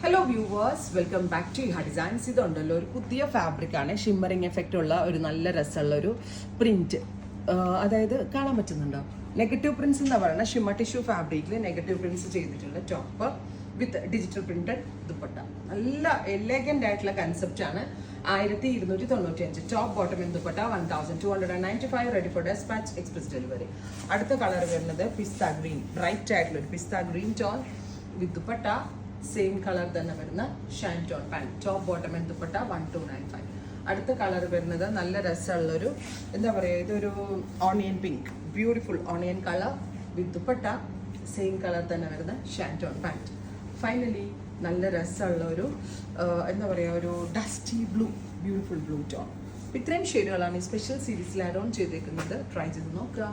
Hello viewers, welcome back to Iha designs. ഇതുണ്ടല്ലോ ഒരു പുതിയ ഫാബ്രിക്കാണ്, ഷിമ്മറിങ് എഫക്റ്റ് ഉള്ള ഒരു നല്ല രസമുള്ള ഒരു പ്രിന്റ്. അതായത് കാണാൻ പറ്റുന്നുണ്ടോ? നെഗറ്റീവ് പ്രിന്റ്സ് എന്താ പറയുക, ഷിമ്മർ ടിഷ്യൂ ഫാബ്രിക്കിൽ നെഗറ്റീവ് പ്രിന്റ്സ് ചെയ്തിട്ടുണ്ട്. Top with digital printed dupatta. നല്ല എലഗന്റ് ആയിട്ടുള്ള കൺസെപ്റ്റ് ആണ്. 1295. Top bottom in dupatta 1295. Ready for despatch, express delivery. അടുത്ത കളർ വരുന്നത് പിസ്ത ഗ്രീൻ, ബ്രൈറ്റ് ആയിട്ടുള്ള ഒരു pista green tone with dupatta. Same colour തന്നെ വരുന്ന shine tone pant. Top bottom and dupatta 1295. അടുത്ത കളർ വരുന്നത് നല്ല രസമുള്ളൊരു എന്താ പറയുക, ഇതൊരു onion pink, beautiful onion colour വിത്ത് ദുപ്പട്ട. സെയിം കളർ തന്നെ വരുന്ന ഷൈൻ ടോൺ പാൻറ്. ഫൈനലി നല്ല രസമുള്ള ഒരു എന്താ പറയുക, ഒരു dusty blue, beautiful blue tone. ഇത്രയും ഷെയ്ഡുകളാണ് ഈ സ്പെഷ്യൽ സീരീസിൽ ആഡ് ഓൺ ചെയ്തേക്കുന്നത്. ട്രൈ ചെയ്ത് നോക്കുക.